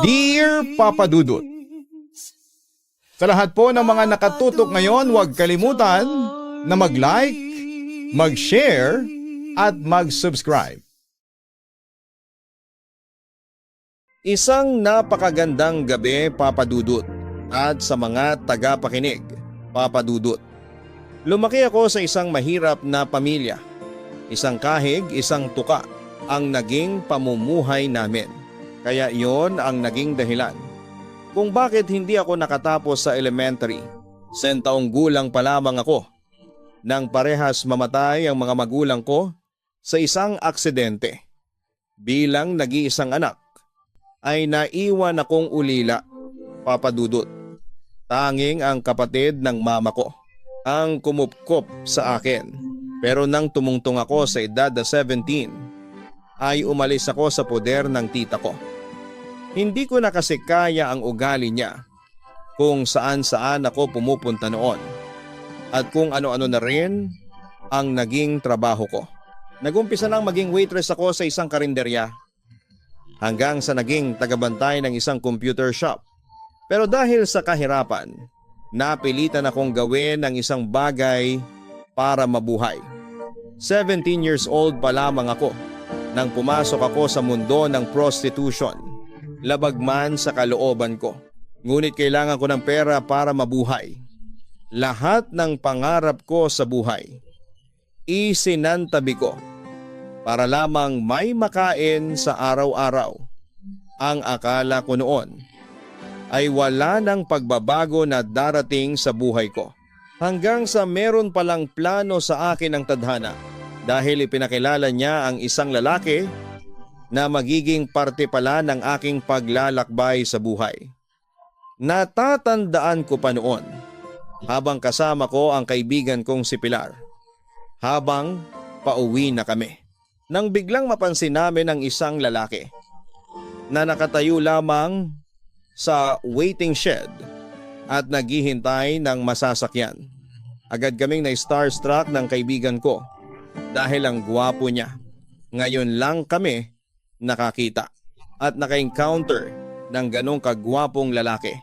Dear Papa Dudut, sa lahat po ng mga nakatutok ngayon, huwag kalimutan na mag-like, mag-share, at mag-subscribe. Isang napakagandang gabi, Papa Dudut, at sa mga tagapakinig, Papa Dudut. Lumaki ako sa isang mahirap na pamilya. Isang kahig, isang tuka ang naging pamumuhay namin. Kaya iyon ang naging dahilan kung bakit hindi ako nakatapos sa elementary. 10 taong gulang pa lamang ako nang parehas mamatay ang mga magulang ko sa isang aksidente. Bilang nag-iisang anak ay naiwan akong ulila, Papa Dudut. Tanging ang kapatid ng mama ko ang kumupkop sa akin. Pero nang tumungtong ako sa edad na 17 ay umalis ako sa poder ng tita ko. Hindi ko na kasi kaya ang ugali niya, kung saan-saan ako pumupunta noon at kung ano-ano na rin ang naging trabaho ko. Nagumpisa nang maging waitress ako sa isang karinderya hanggang sa naging tagabantay ng isang computer shop. Pero dahil sa kahirapan, napilitan akong gawin ang isang bagay para mabuhay. 17 years old pa lamang ako nang pumasok ako sa mundo ng prostitution. Labag man sa kalooban ko, ngunit kailangan ko ng pera para mabuhay. Lahat ng pangarap ko sa buhay isinantabi ko para lamang may makain sa araw-araw. Ang akala ko noon ay wala ng pagbabago na darating sa buhay ko. Hanggang sa meron palang plano sa akin ng tadhana dahil ipinakilala niya ang isang lalaki na magiging parte pala ng aking paglalakbay sa buhay. Natatandaan ko pa noon habang kasama ko ang kaibigan kong si Pilar. Habang pauwi na kami, nang biglang mapansin namin ang isang lalaki na nakatayo lamang sa waiting shed at naghihintay ng masasakyan. Agad kaming na-starstruck ng kaibigan ko dahil ang gwapo niya. Ngayon lang kami nakakita at naka-encounter ng ganong kagwapong lalaki.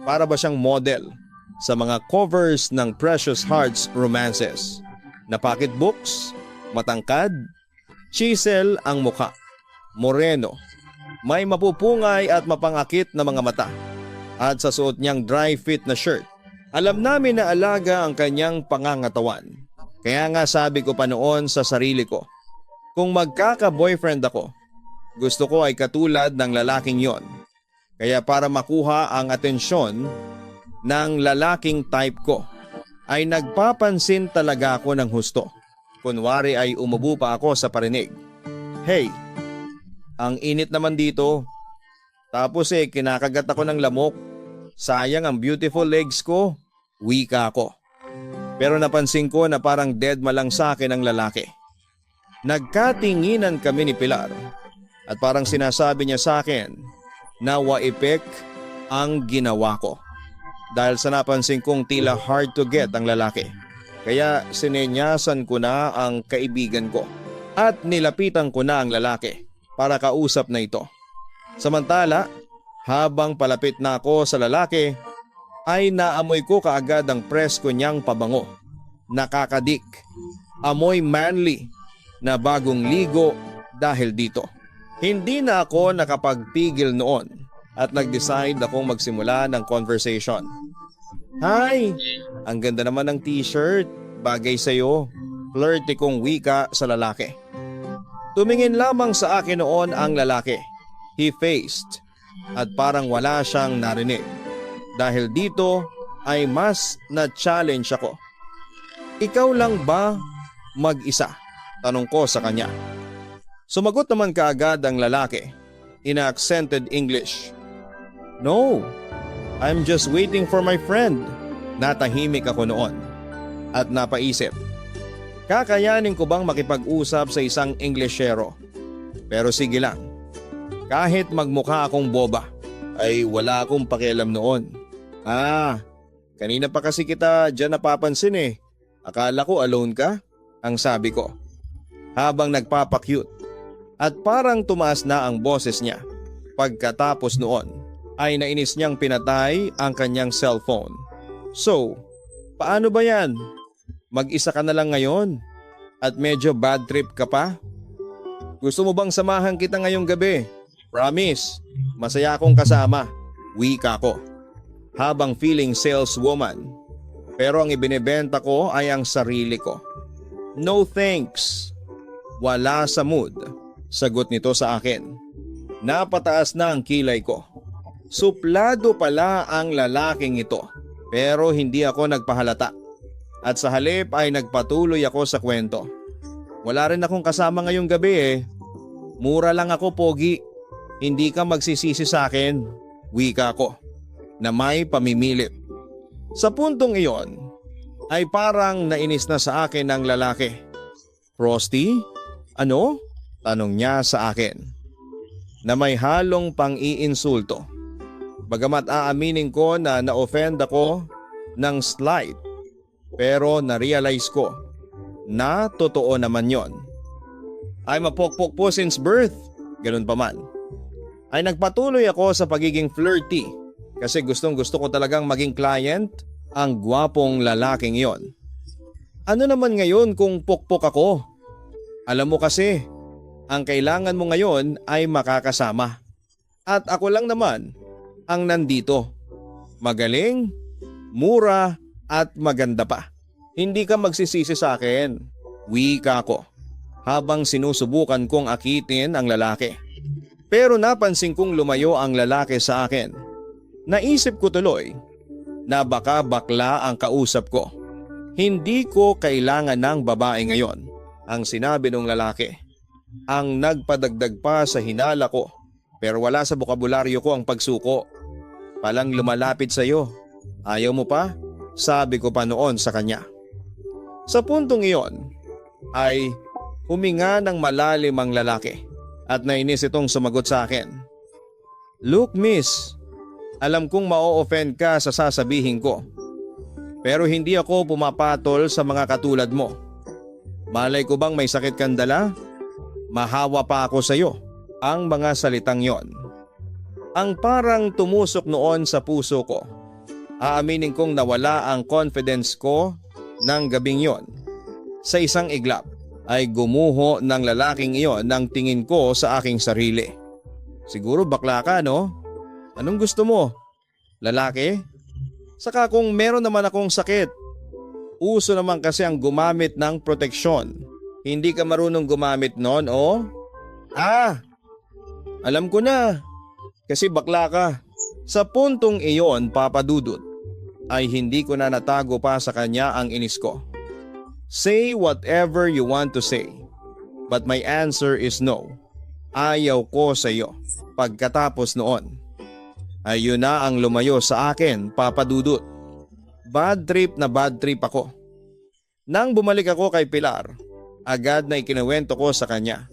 Para ba siyang model sa mga covers ng Precious Hearts romances na pocketbooks, matangkad, chisel ang mukha, moreno, may mapupungay at mapangakit na mga mata at sa suot niyang dry fit na shirt. Alam namin na alaga ang kanyang pangangatawan. Kaya nga sabi ko pa noon sa sarili ko, kung magkaka-boyfriend ako, gusto ko ay katulad ng lalaking yon. Kaya para makuha ang atensyon ng lalaking type ko, ay nagpapansin talaga ako ng husto. Kunwari ay umubo pa ako sa parinig. Hey, ang init naman dito. Tapos kinakagat ako ng lamok. Sayang ang beautiful legs ko. Wika ko. Pero napansin ko na parang dead ma lang sa akin ang lalaki. Nagkatinginan kami ni Pilar at parang sinasabi niya sa akin na waipek ang ginawa ko. Dahil sa napansin kong tila hard to get ang lalaki. Kaya sinenyasan ko na ang kaibigan ko at nilapitan ko na ang lalaki para kausap na ito. Samantala, habang palapit na ako sa lalaki, ay naamoy ko kaagad ang presko niyang pabango. Nakakadik, amoy manly na bagong ligo dahil dito. Hindi na ako nakapagpigil noon at nag-decide akong magsimula ng conversation. Hi! Ang ganda naman ng t-shirt, bagay sa'yo. Flirty kong wika sa lalaki. Tumingin lamang sa akin noon ang lalaki. He faced at parang wala siyang narinig. Dahil dito ay mas na-challenge ako. Ikaw lang ba mag-isa? Tanong ko sa kanya. Sumagot naman kaagad ang lalaki in accented English. No, I'm just waiting for my friend. Natahimik ako noon at napaisip. Kakayanin ko bang makipag-usap sa isang Englishero? Pero sige lang. Kahit magmukha akong boba ay wala akong pakialam noon. Kanina pa kasi kita dyan napapansin eh. Akala ko alone ka? Ang sabi ko. Habang nagpapakyut at parang tumaas na ang boses niya. Pagkatapos noon ay nainis niyang pinatay ang kanyang cellphone. So, paano ba yan? Mag-isa ka na lang ngayon at medyo bad trip ka pa? Gusto mo bang samahan kita ngayong gabi? Promise, masaya akong kasama. Wika ko. Habang feeling saleswoman. Pero ang ibinebenta ko ay ang sarili ko. No thanks. Wala sa mood. Sagot nito sa akin. Napataas na ang kilay ko. Suplado pala ang lalaking ito. Pero hindi ako nagpahalata. At sa halip ay nagpatuloy ako sa kwento. Wala rin akong kasama ngayong gabi eh. Mura lang ako, pogi. Hindi ka magsisisi sa akin. Wika ko. Na may pamimilit. Sa puntong iyon ay parang nainis na sa akin ang lalaki. Frosty? Ano? Tanong niya sa akin. Na may halong pang-iinsulto. Bagamat aaminin ko na na-offend ako ng slight. Pero na-realize ko na totoo naman yon. I'm a pokpok po since birth. Ganun pa man. Ay nagpatuloy ako sa pagiging flirty kasi gustong gusto ko talagang maging client ang gwapong lalaking yon. Ano naman ngayon kung pokpok ako? Alam mo kasi, ang kailangan mo ngayon ay makakasama. At ako lang naman ang nandito. Magaling, mura at maganda pa. Hindi ka magsisisi sa akin. Wika ko habang sinusubukan kong akitin ang lalaki. Pero napansin kong lumayo ang lalaki sa akin. Naisip ko tuloy na baka bakla ang kausap ko. Hindi ko kailangan ng babae ngayon, ang sinabi ng lalaki. Ang nagpadagdag pa sa hinala ko, pero wala sa bokabularyo ko ang pagsuko. Palang lumalapit sa iyo. Ayaw mo pa? Sabi ko pa noon sa kanya. Sa puntong iyon ay huminga ng malalim ang lalaki. At nainis itong sumagot sa akin. Look miss, alam kong ma-offend ka sa sasabihin ko. Pero hindi ako pumapatol sa mga katulad mo. Malay ko bang may sakit kang dala? Mahawa pa ako sa iyo. Ang mga salitang yon. Ang parang tumusok noon sa puso ko. Aaminin kong nawala ang confidence ko ng gabing yon. Sa isang iglap ay gumuho ng lalaking iyon ng tingin ko sa aking sarili. Siguro bakla ka, no? Anong gusto mo? Lalaki? Saka kung meron naman akong sakit. Uso naman kasi ang gumamit ng proteksyon. Hindi ka marunong gumamit nun, oh? Alam ko na. Kasi bakla ka. Sa puntong iyon, Papa Dudut, ay hindi ko na natago pa sa kanya ang inis ko. Say whatever you want to say, but my answer is no. Ayaw ko sa iyo. Pagkatapos noon, ay yun na ang lumayo sa akin, Papa Dudut. Bad trip na bad trip ako. Nang bumalik ako kay Pilar, agad na ikinuwento ko sa kanya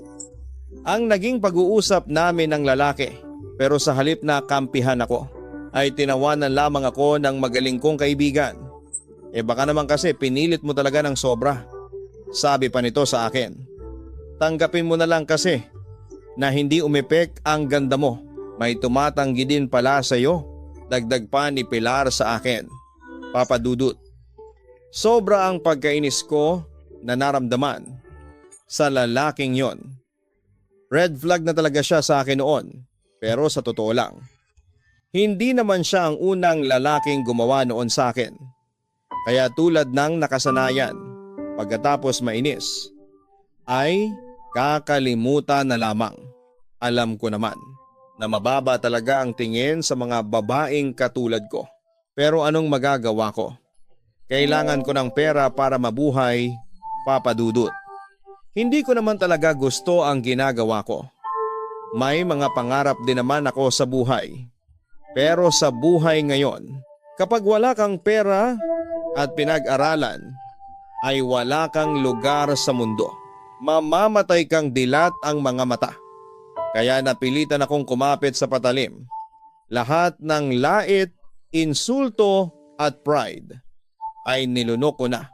ang naging pag-uusap namin ng lalaki, pero sa halip na kampihan ako, ay tinawanan lamang ako ng magaling kong kaibigan. Baka naman kasi pinilit mo talaga ng sobra. Sabi pa nito sa akin. Tanggapin mo na lang kasi na hindi umepek ang ganda mo. May tumatanggi din pala sa iyo. Dagdag pa ni Pilar sa akin. Papa Dudut. Sobra ang pagkainis ko na naramdaman sa lalaking yon. Red flag na talaga siya sa akin noon. Pero sa totoo lang, hindi naman siya ang unang lalaking gumawa noon sa akin. Kaya tulad ng nakasanayan, pagkatapos mainis, ay kakalimutan na lamang. Alam ko naman na mababa talaga ang tingin sa mga babaeng katulad ko. Pero anong magagawa ko? Kailangan ko ng pera para mabuhay, Papa Dudut. Hindi ko naman talaga gusto ang ginagawa ko. May mga pangarap din naman ako sa buhay. Pero sa buhay ngayon, kapag wala kang pera at pinag-aralan, ay wala kang lugar sa mundo. Mamamatay kang dilat ang mga mata. Kaya napilitan akong kumapit sa patalim. Lahat ng lait, insulto at pride ay nilunok ko na.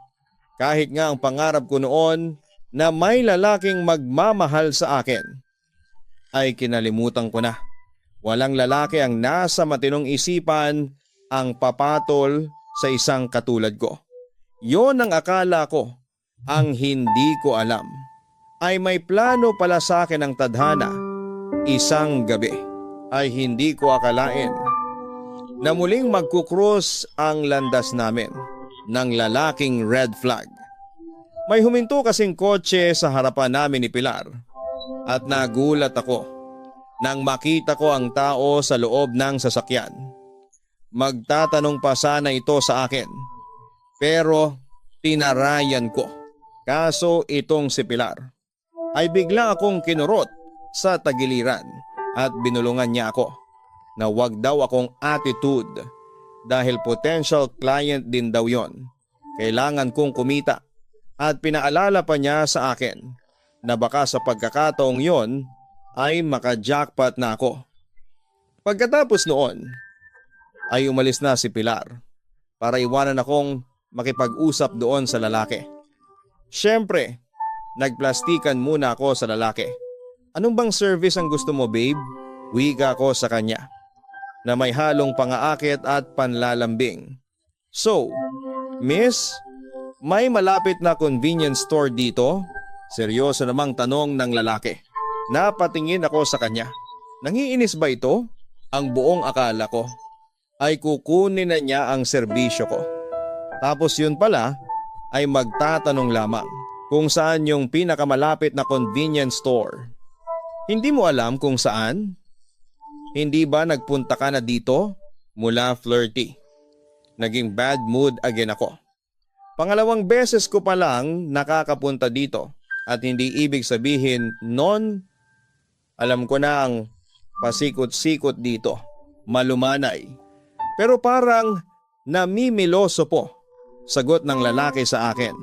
Kahit nga ang pangarap ko noon na may lalaking magmamahal sa akin ay kinalimutan ko na. Walang lalaki ang nasa matinong isipan ang papatol sa isang katulad ko. Yon ang akala ko. Ang hindi ko alam ay may plano pala sa akin ang tadhana. Isang gabi ay hindi ko akalain na muling magkukrus ang landas namin ng lalaking red flag. May huminto kasing kotse sa harapan namin ni Pilar at nagulat ako nang makita ko ang tao sa loob ng sasakyan. Magtatanong pa sana ito sa akin pero tinarayan ko. Kaso itong si Pilar ay bigla akong kinurot sa tagiliran at binulungan niya ako na wag daw akong attitude dahil potential client din daw yon. Kailangan kong kumita at pinaalala pa niya sa akin na baka sa pagkakataong yon ay maka-jackpot na ako. Pagkatapos noon ay umalis na si Pilar para iwanan akong makipag-usap doon sa lalaki. Siyempre, nagplastikan muna ako sa lalaki. Anong bang service ang gusto mo, babe? Wika ko sa kanya na may halong pangaakit at panlalambing. So, miss, may malapit na convenience store dito? Seryoso namang tanong ng lalaki. Napatingin ako sa kanya. Nangiinis ba ito? Ang buong akala ko ay kukunin na niya ang serbisyo ko. Tapos yun pala ay magtatanong lamang kung saan yung pinakamalapit na convenience store. Hindi mo alam kung saan? Hindi ba nagpunta ka na dito? Mula flirty. Naging bad mood again ako. Pangalawang beses ko pa lang nakakapunta dito at hindi ibig sabihin non alam ko na ang pasikot-sikot dito. Malumanay. Pero parang namimiloso po. Sagot ng lalaki sa akin.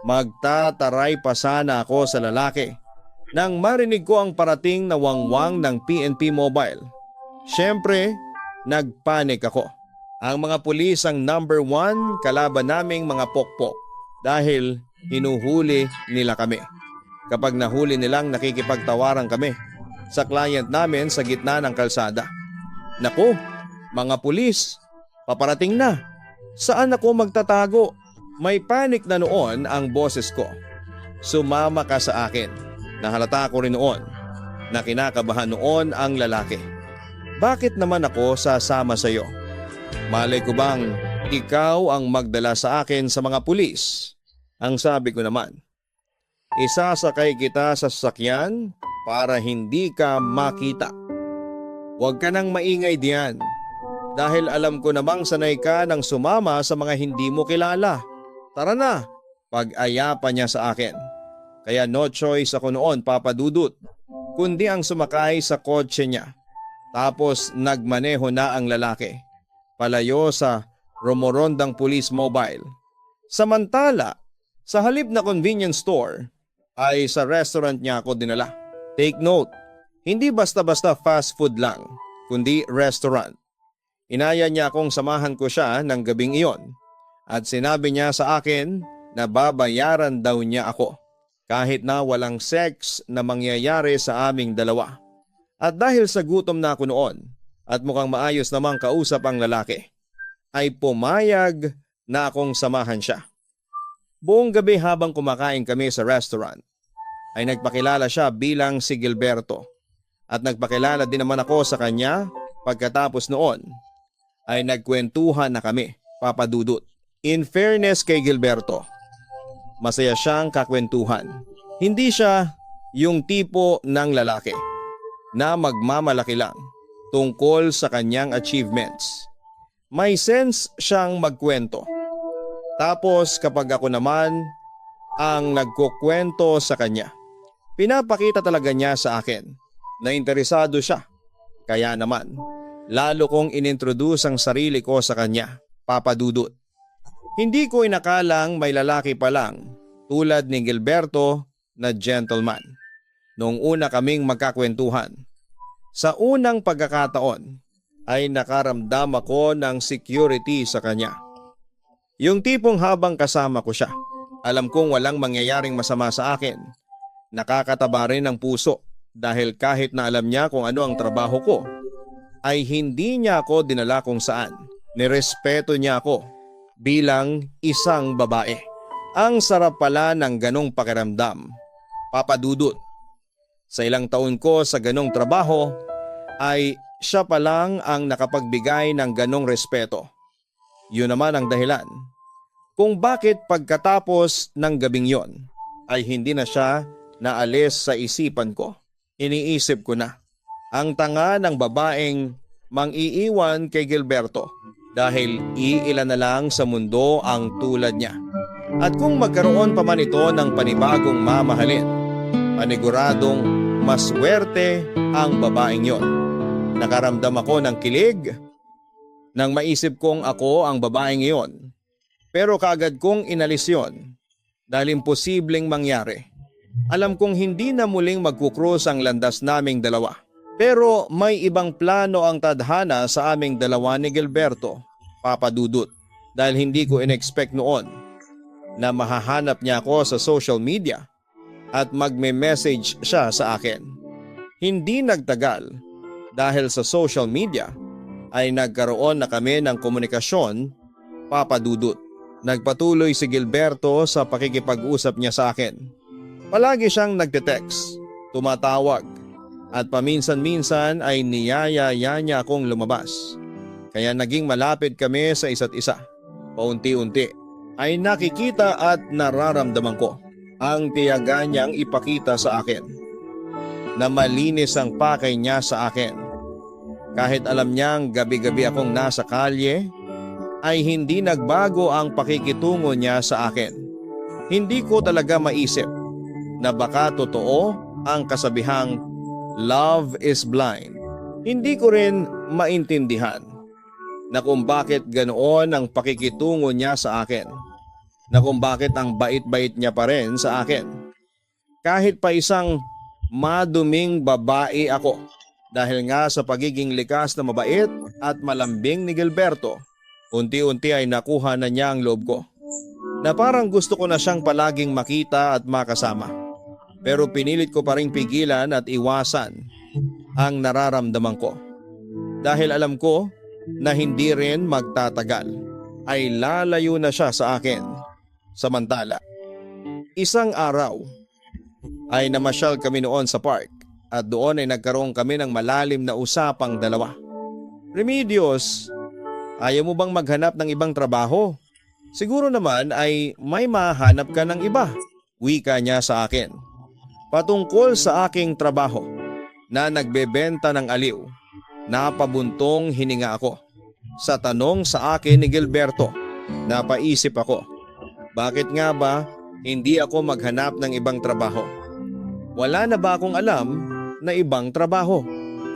Magtataray pa sana ako sa lalaki nang marinig ko ang parating na wangwang ng PNP Mobile. Siyempre, nagpanik ako. Ang mga pulis ang number 1 kalaban naming mga pokpok dahil hinuhuli nila kami. Kapag nahuli nilang nakikipagtawaran kami sa client namin sa gitna ng kalsada. Naku, mga pulis, paparating na. Saan ako magtatago? May panik na noon ang boses ko. Sumama ka sa akin. Nahalata ko rin noon na kinakabahan noon ang lalaki. Bakit naman ako sasama sa iyo? Malay ko bang ikaw ang magdala sa akin sa mga pulis? Ang sabi ko naman, isasakay kita sa sasakyan para hindi ka makita. Huwag ka nang maingay diyan dahil alam ko namang sanay ka ng sumama sa mga hindi mo kilala. Tara na, pag-aya pa niya sa akin. Kaya no choice ako noon, Papa Dudut, kundi ang sumakay sa kotse niya. Tapos nagmaneho na ang lalaki, palayo sa Romorondang Police Mobile. Samantala, sa halip na convenience store ay sa restaurant niya ako dinala. Take note, hindi basta-basta fast food lang, kundi restaurant. Inaya niya akong samahan ko siya ng gabing iyon at sinabi niya sa akin na babayaran daw niya ako. Kahit na walang sex na mangyayari sa aming dalawa. At dahil sa gutom na ako noon at mukhang maayos namang kausap ang lalaki, ay pumayag na akong samahan siya. Buong gabi habang kumakain kami sa restaurant, ay nagpakilala siya bilang si Gilberto. At nagpakilala din naman ako sa kanya pagkatapos noon ay nagkwentuhan na kami, Papa Dudut. In fairness kay Gilberto, masaya siyang kakwentuhan. Hindi siya yung tipo ng lalaki na magmamalaki lang tungkol sa kanyang achievements. May sense siyang magkwento. Tapos kapag ako naman ang nagkukwento sa kanya, pinapakita talaga niya sa akin na interesado siya. Kaya naman, lalo kong inintroduce ang sarili ko sa kanya, Papa Dudut. Hindi ko inakalang may lalaki pa lang tulad ni Gilberto na gentleman. Noong una kaming magkakwentuhan, sa unang pagkakataon ay nakaramdam ako ng security sa kanya. Yung tipong habang kasama ko siya, alam kong walang mangyayaring masama sa akin. Nakakataba rin ng puso dahil kahit na alam niya kung ano ang trabaho ko, ay hindi niya ako dinala kung saan. Nirespeto niya ako bilang isang babae. Ang sarap pala ng ganong pakiramdam, Papa Dudut. Sa ilang taon ko sa ganong trabaho ay siya pa lang ang nakapagbigay ng ganong respeto. Yun naman ang dahilan kung bakit pagkatapos ng gabing yon ay hindi na siya naalis sa isipan ko. Iniisip ko na ang tanga ng babaeng mang-iiwan kay Gilberto dahil iilan na lang sa mundo ang tulad niya. At kung magkaroon pa man ito ng panibagong mamahalin, paniguradong maswerte ang babaeng yon. Nakaramdam ako ng kilig nang maisip kong ako ang babaeng iyon. Pero kaagad kong inalis yon dahil imposibleng mangyari. Alam kong hindi na muling magkukrus ang landas naming dalawa. Pero may ibang plano ang tadhana sa aming dalawa ni Gilberto, Papa Dudut, dahil hindi ko in-expect noon na mahahanap niya ako sa social media at magme-message siya sa akin. Hindi nagtagal dahil sa social media ay nagkaroon na kami ng komunikasyon, Papa Dudut. Nagpatuloy si Gilberto sa pakikipag-usap niya sa akin. Palagi siyang nagte-text, tumatawag at paminsan-minsan ay niyayaya niya akong lumabas. Kaya naging malapit kami sa isa't isa. Paunti-unti ay nakikita at nararamdaman ko ang tiyaga niyang ipakita sa akin na malinis ang pakay niya sa akin. Kahit alam niyang gabi-gabi akong nasa kalye, ay hindi nagbago ang pakikitungo niya sa akin. Hindi ko talaga maisip na baka totoo ang kasabihang love is blind. Hindi ko rin maintindihan na kung bakit ganoon ang pakikitungo niya sa akin. Na kung bakit ang bait-bait niya pa rin sa akin. Kahit pa isang maduming babae ako dahil nga sa pagiging likas na mabait at malambing ni Gilberto. Unti-unti ay nakuha na niya ang loob ko na parang gusto ko na siyang palaging makita at makasama. Pero pinilit ko pa rin pigilan at iwasan ang nararamdaman ko. Dahil alam ko na hindi rin magtatagal ay lalayo na siya sa akin. Samantala, isang araw ay namasyal kami noon sa park at doon ay nagkaroon kami ng malalim na usapang dalawa. Remedios, ayaw mo bang maghanap ng ibang trabaho? Siguro naman ay may mahanap ka ng iba, wika niya sa akin. Patungkol sa aking trabaho na nagbebenta ng aliw, napabuntong hininga ako. Sa tanong sa akin ni Gilberto, napaisip ako, bakit nga ba hindi ako maghanap ng ibang trabaho? Wala na ba akong alam na ibang trabaho,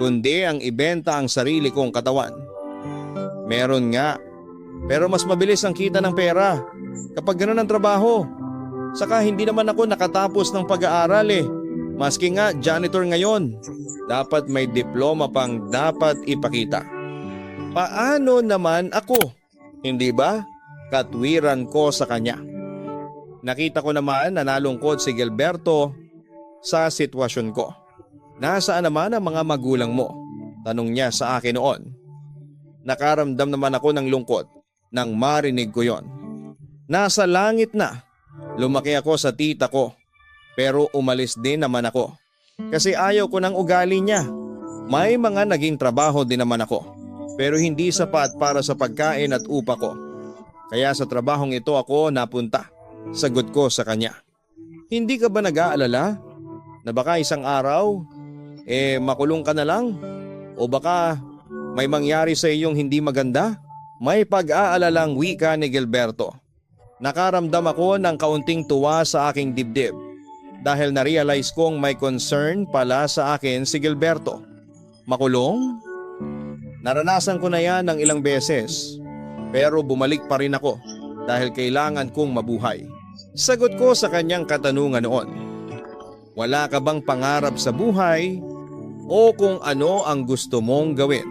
kundi ang ibenta ang sarili kong katawan? Meron nga, pero mas mabilis ang kita ng pera kapag ganoon ang trabaho. Saka hindi naman ako nakatapos ng pag-aaral eh. Maski nga janitor ngayon, dapat may diploma pang dapat ipakita. Paano naman ako? Hindi ba? Katwiran ko sa kanya. Nakita ko naman na nalungkot si Gilberto sa sitwasyon ko. Nasaan naman ang mga magulang mo? Tanong niya sa akin noon. Nakaramdam naman ako ng lungkot nang marinig ko yon. Nasa langit na. Lumaki ako sa tita ko. Pero umalis din naman ako. Kasi ayaw ko ng ugali niya. May mga naging trabaho din naman ako. Pero hindi sapat para sa pagkain at upa ko. Kaya sa trabahong ito ako napunta. Sagot ko sa kanya. Hindi ka ba nag-aalala na baka isang araw makulong ka na lang? O baka may mangyari sa iyong hindi maganda? May pag-aalalang wika ni Gilberto. Nakaramdam ako ng kaunting tuwa sa aking dibdib dahil na-realize kong may concern pala sa akin si Gilberto. Makulong? Naranasan ko na yan ng ilang beses pero bumalik pa rin ako dahil kailangan kong mabuhay. Sagot ko sa kanyang katanungan noon. Wala ka bang pangarap sa buhay o kung ano ang gusto mong gawin?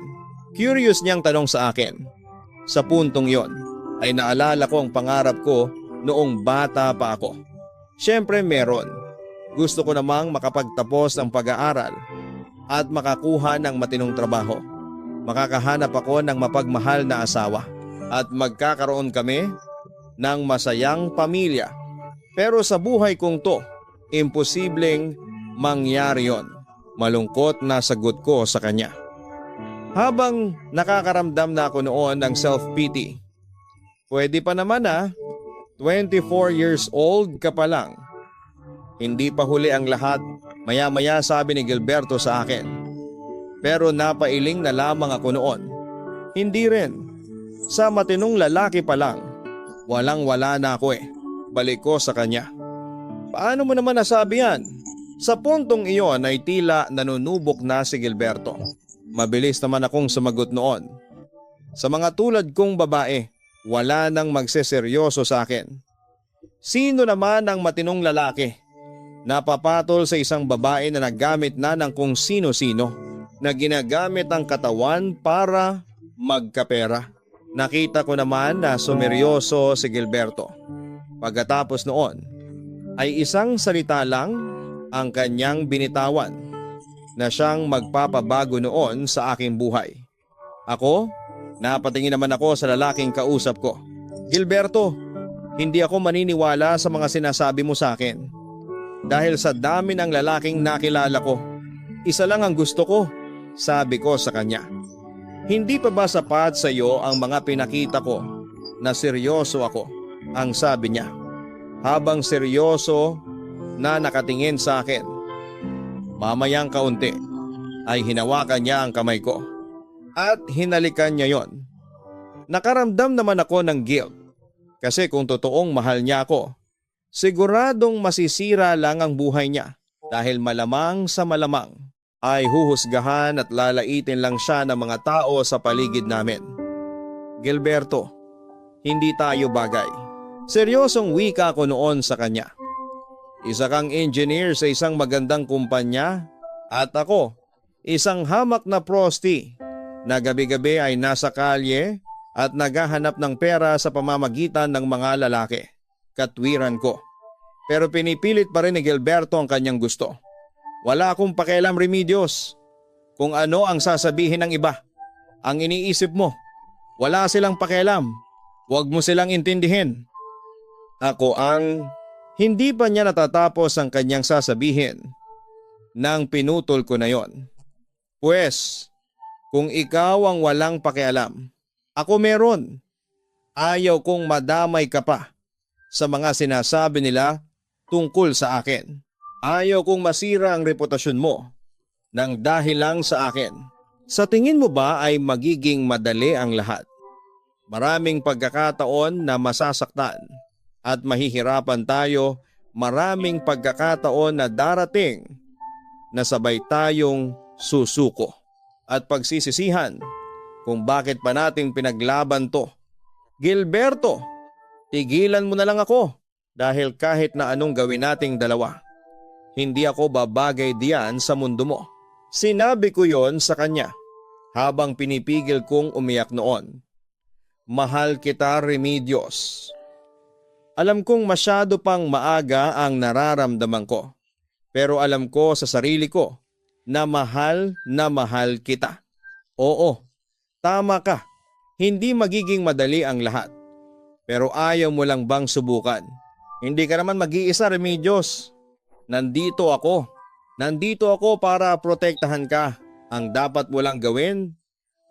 Curious niyang tanong sa akin. Sa puntong yon ay naalala ko ang pangarap ko noong bata pa ako. Siyempre meron. Gusto ko namang makapagtapos ng pag-aaral at makakuha ng matinong trabaho. makakahanap ako ng mapagmahal na asawa at magkakaroon kami ng masayang pamilya. Pero sa buhay kong to, imposibleng mangyari yon. Malungkot na sagot ko sa kanya. Habang nakakaramdam na ako noon ng self-pity. Pwede pa naman 24 years old ka pa lang. Hindi pa huli ang lahat, maya-maya sabi ni Gilberto sa akin. Pero napailing na lamang ako noon. Hindi rin. Sa matinong lalaki pa lang, walang-wala na ako Balik ko sa kanya. Paano mo naman nasabi yan? Sa puntong iyon ay tila nanunubok na si Gilberto. Mabilis naman akong sumagot noon. Sa mga tulad kong babae, wala nang magseseryoso sa akin. Sino naman ang matinong lalaki? Napapatol sa isang babae na naggamit na ng kung sino-sino, na ginagamit ang katawan para magkapera. Nakita ko naman na sumeryoso si Gilberto. Pagkatapos noon ay isang salita lang ang kanyang binitawan na siyang magpapabago noon sa aking buhay. Ako, napatingin naman ako sa lalaking kausap ko. Gilberto, hindi ako maniniwala sa mga sinasabi mo sa akin. Dahil sa dami ng lalaking nakilala ko, isa lang ang gusto ko, sabi ko sa kanya. Hindi pa ba sapat sa iyo ang mga pinakita ko na seryoso ako, ang sabi niya. Habang seryoso na nakatingin sa akin. Mamayang kaunti ay hinawakan niya ang kamay ko at hinalikan niya yon. Nakaramdam naman ako ng guilt kasi kung totoong mahal niya ako, siguradong masisira lang ang buhay niya dahil malamang sa malamang ay huhusgahan at lalaitin lang siya ng mga tao sa paligid namin. Gilberto, hindi tayo bagay. Seryosong wika ko noon sa kanya. Isa kang engineer sa isang magandang kumpanya at ako, isang hamak na prosti na gabi-gabi ay nasa kalye at naghahanap ng pera sa pamamagitan ng mga lalaki. Katwiran ko. Pero pinipilit pa rin ni Gilberto ang kanyang gusto. Wala akong pakialam, Remedios. Kung ano ang sasabihin ng iba, ang iniisip mo, wala silang pakialam. Huwag mo silang intindihin. Ako ang hindi pa niya natatapos ang kanyang sasabihin nang pinutol ko na yon. Pues, kung ikaw ang walang pakialam, ako meron. Ayaw kong madamay ka pa sa mga sinasabi nila tungkol sa akin. Ayaw kong masira ang reputasyon mo nang dahil lang sa akin. Sa tingin mo ba ay magiging madali ang lahat? Maraming pagkakataon na masasaktan at mahihirapan tayo, maraming pagkakataon na darating na sabay tayong susuko at pagsisisihan kung bakit pa natin pinaglaban to. Gilberto, tigilan mo na lang ako dahil kahit na anong gawin nating dalawa, hindi ako babagay diyan sa mundo mo. Sinabi ko yon sa kanya habang pinipigil kong umiyak noon. Mahal kita, Remedios. Alam kong masyado pang maaga ang nararamdaman ko, pero alam ko sa sarili ko na mahal kita. Oo, tama ka, hindi magiging madali ang lahat. Pero ayaw mo lang bang subukan? Hindi ka naman mag-iisa, Remedios. Nandito ako para protektahan ka. Ang dapat mo lang gawin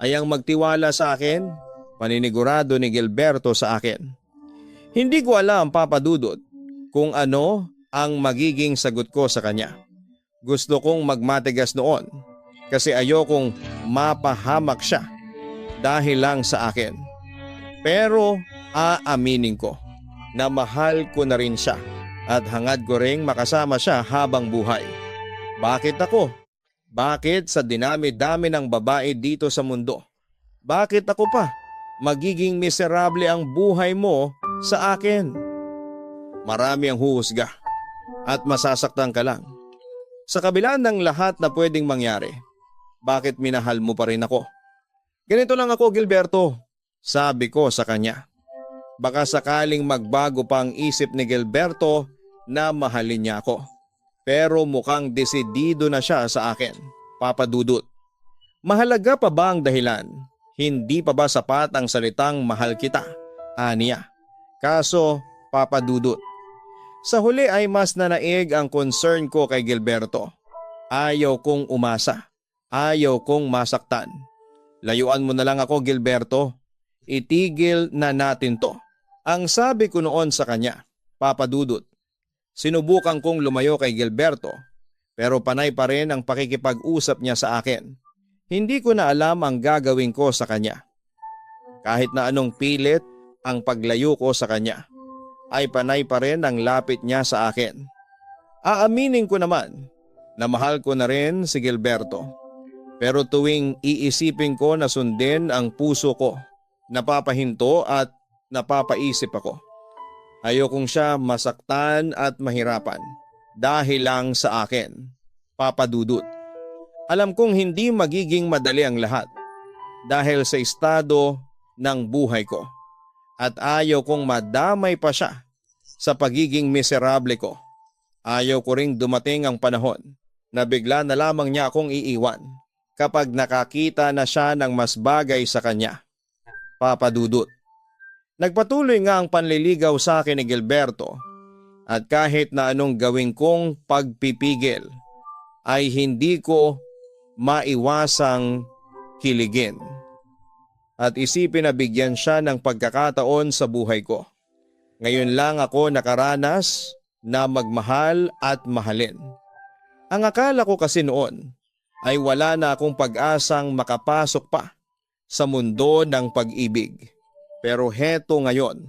ay ang magtiwala sa akin, paninigurado ni Gilberto sa akin. Hindi ko alam, Papa Dudut, kung ano ang magiging sagot ko sa kanya. Gusto kong magmatigas noon kasi ayokong mapahamak siya dahil lang sa akin. Pero aaminin ko na mahal ko na rin siya at hangad ko ring makasama siya habang buhay. Bakit ako? Bakit sa dinami-dami ng babae dito sa mundo? Bakit ako pa? Magiging miserable ang buhay mo sa akin. Marami ang huhusga at masasaktan ka lang. Sa kabila ng lahat na pwedeng mangyari, bakit minahal mo pa rin ako? Ganito lang ako, Gilberto, sabi ko sa kanya. Baka sakaling magbago pa ang isip ni Gilberto na mahalin niya ako. Pero mukhang desidido na siya sa akin, Papa Dudut. Mahalaga pa ba ang dahilan? Hindi pa ba sapat ang salitang mahal kita? Aniya. Kaso, Papa Dudut, sa huli ay mas nanaig ang concern ko kay Gilberto. Ayaw kong umasa. Ayaw kong masaktan. Layuan mo na lang ako, Gilberto. Itigil na natin to. Ang sabi ko noon sa kanya, Papa Dudut. Sinubukan kong lumayo kay Gilberto pero panay pa rin ang pakikipag-usap niya sa akin. Hindi ko na alam ang gagawin ko sa kanya. Kahit na anong pilit ang paglayo ko sa kanya, ay panay pa rin ang lapit niya sa akin. Aaminin ko naman na mahal ko na rin si Gilberto. Pero tuwing iisipin ko na sundin ang puso ko, napapahinto at napapaisip ako. Ayokong siya masaktan at mahirapan dahil lang sa akin, Papa Dudut. Alam kong hindi magiging madali ang lahat dahil sa estado ng buhay ko. At ayaw kong madamay pa siya sa pagiging miserable ko. Ayaw ko ring dumating ang panahon na bigla na lamang niya akong iiwan kapag nakakita na siya ng mas bagay sa kanya. Papa Dudut. Nagpatuloy nga ang panliligaw sa akin ni Gilberto at kahit na anong gawin kong pagpipigil ay hindi ko maiwasang kiligin. At isipin na bigyan siya ng pagkakataon sa buhay ko. Ngayon lang ako nakaranas na magmahal at mahalin. Ang akala ko kasi noon ay wala na akong pag-asang makapasok pa sa mundo ng pag-ibig. Pero heto ngayon,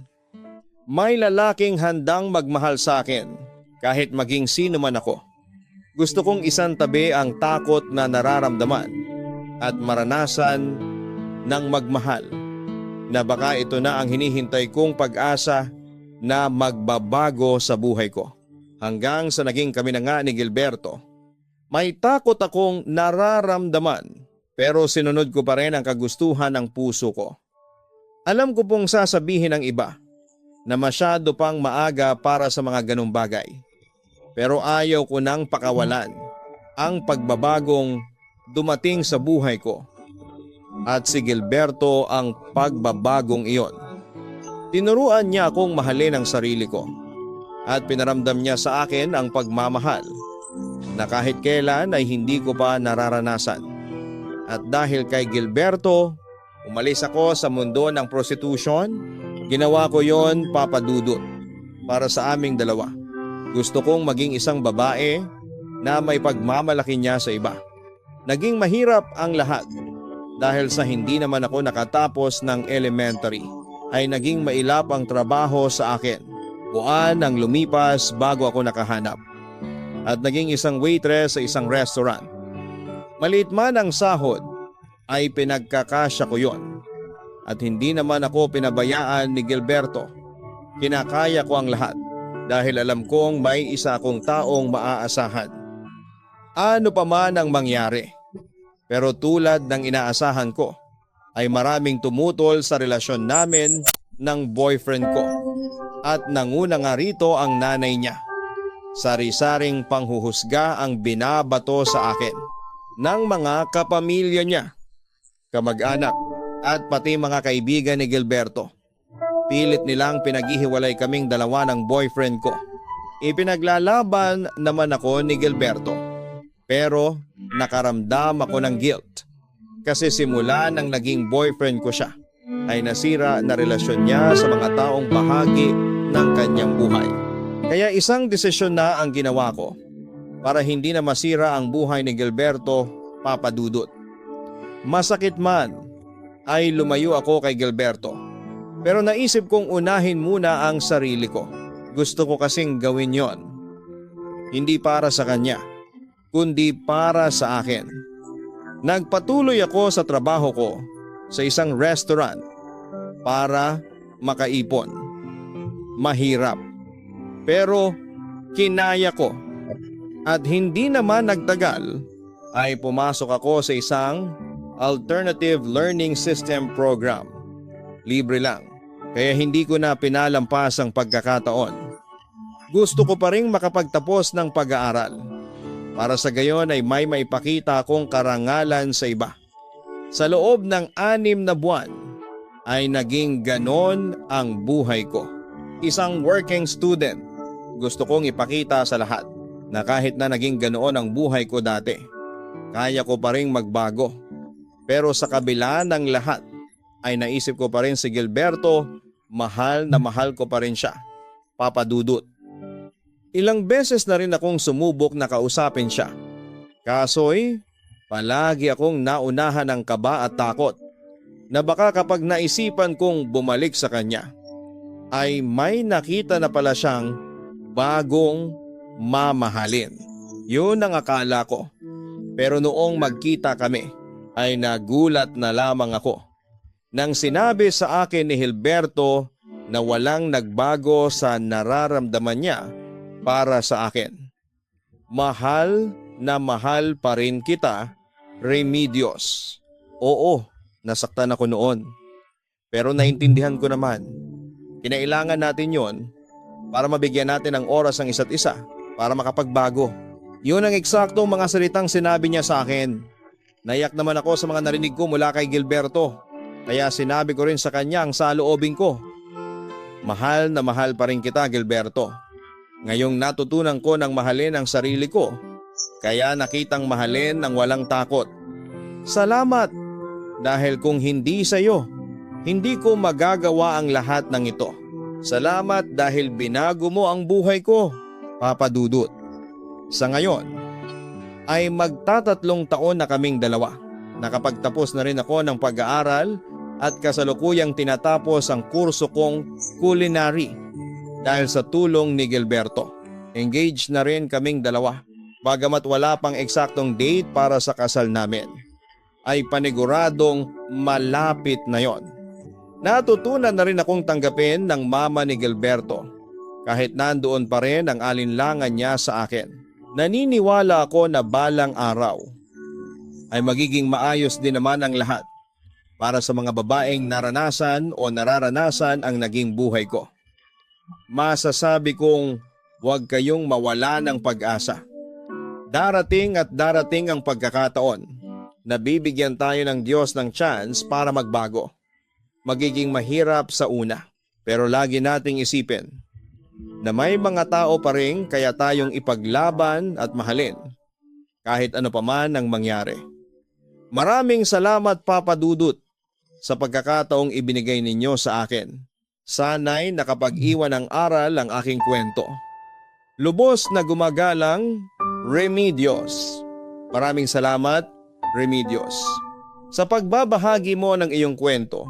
may lalaking handang magmahal sa akin kahit maging sino man ako. Gusto kong isantabi ang takot na nararamdaman at maranasan ng magmahal na baka ito na ang hinihintay kong pag-asa na magbabago sa buhay ko. Hanggang sa naging kami na nga ni Gilberto, may takot akong nararamdaman pero sinunod ko pa rin ang kagustuhan ng puso ko. Alam ko pong sasabihin ng iba na masyado pang maaga para sa mga ganong bagay. Pero ayaw ko nang pakawalan ang pagbabagong dumating sa buhay ko. At si Gilberto ang pagbabagong iyon. Tinuruan niya akong mahalin ang sarili ko at pinaramdam niya sa akin ang pagmamahal na kahit kailan ay hindi ko pa nararanasan. At dahil kay Gilberto, umalis ako sa mundo ng prostitution. Ginawa ko yon, Papa Dudut, para sa aming dalawa. Gusto kong maging isang babae na may pagmamalaki niya sa iba. Naging mahirap ang lahat. Dahil sa hindi naman ako nakatapos ng elementary, ay naging mailap ang trabaho sa akin. Buwan ang lumipas bago ako nakahanap. At naging isang waitress sa isang restaurant. Maliit man ang sahod, ay pinagkakasya ko yon. At hindi naman ako pinabayaan ni Gilberto. Kinakaya ko ang lahat dahil alam kong may isa akong taong maaasahan. Ano pa man ang mangyari. Pero tulad ng inaasahan ko, ay maraming tumutol sa relasyon namin ng boyfriend ko. At nanguna nga rito ang nanay niya. Sari-saring panghuhusga ang binabato sa akin ng mga kapamilya niya, kamag-anak at pati mga kaibigan ni Gilberto. Pilit nilang pinaghihiwalay kaming dalawa ng boyfriend ko. Ipinaglalaban naman ako ni Gilberto. Pero nakaramdam ako ng guilt kasi simula nang naging boyfriend ko siya ay nasira na relasyon niya sa mga taong bahagi ng kanyang buhay. Kaya isang desisyon na ang ginawa ko para hindi na masira ang buhay ni Gilberto, Papa Dudut. Masakit man ay lumayo ako kay Gilberto pero naisip kong unahin muna ang sarili ko. Gusto ko kasing gawin yon. Hindi para sa kanya, kundi para sa akin. Nagpatuloy ako sa trabaho ko sa isang restaurant para makaipon. Mahirap. Pero kinaya ko. At hindi naman nagtagal ay pumasok ako sa isang alternative learning system program. Libre lang. Kaya hindi ko na pinalampas ang pagkakataon. Gusto ko pa ring makapagtapos ng pag-aaral. Para sa gayon ay may maipakita akong karangalan sa iba. Sa loob ng 6 na buwan ay naging ganon ang buhay ko. Isang working student, gusto kong ipakita sa lahat na kahit na naging ganoon ang buhay ko dati, kaya ko pa rin magbago. Pero sa kabila ng lahat ay naisip ko pa rin si Gilberto, mahal na mahal ko pa rin siya, Papa Dudut. Ilang beses na rin akong sumubok na kausapin siya. Kaso'y palagi akong naunahan ng kaba at takot na baka kapag naisipan kong bumalik sa kanya ay may nakita na pala siyang bagong mamahalin. Yun ang akala ko. Pero noong magkita kami ay nagulat na lamang ako nang sinabi sa akin ni Gilberto na walang nagbago sa nararamdaman niya para sa akin. Mahal na mahal pa rin kita, Remedios. Oo, nasaktan ako noon. Pero naintindihan ko naman. Kinailangan natin yon para mabigyan natin ng oras ang isa't isa para makapagbago. Yun ang eksaktong mga salitang sinabi niya sa akin. Naiyak naman ako sa mga narinig ko mula kay Gilberto. Kaya sinabi ko rin sa kanya ang saloobin ko. Mahal na mahal pa rin kita, Gilberto. Ngayong natutunan ko ng mahalin ang sarili ko, kaya nakitang mahalin ng walang takot. Salamat dahil kung hindi sa iyo, hindi ko magagawa ang lahat ng ito. Salamat dahil binago mo ang buhay ko, Papa Dudut. Sa ngayon ay magtatatlong taon na kaming dalawa. Nakapagtapos na rin ako ng pag-aaral at kasalukuyang tinatapos ang kurso kong culinary dahil sa tulong ni Gilberto. Engaged na rin kaming dalawa. Bagamat wala pang eksaktong date para sa kasal namin, ay paniguradong malapit na yon. Natutunan na rin akong tanggapin ng mama ni Gilberto kahit nandoon pa rin ang alinlangan niya sa akin. Naniniwala ako na balang araw ay magiging maayos din naman ang lahat para sa mga babaeng naranasan o nararanasan ang naging buhay ko. Masasabi kong huwag kayong mawala ng pag-asa. Darating at darating ang pagkakataon na bibigyan tayo ng Diyos ng chance para magbago. Magiging mahirap sa una, pero lagi nating isipin na may mga tao pa rin kaya tayong ipaglaban at mahalin kahit ano pa man ang mangyari. Maraming salamat, Papa Dudut, sa pagkakataong ibinigay ninyo sa akin. Sana'y nakapag-iwan ng aral ang aking kwento. Lubos na gumagalang, Remedios. Maraming salamat, Remedios. Sa pagbabahagi mo ng iyong kwento,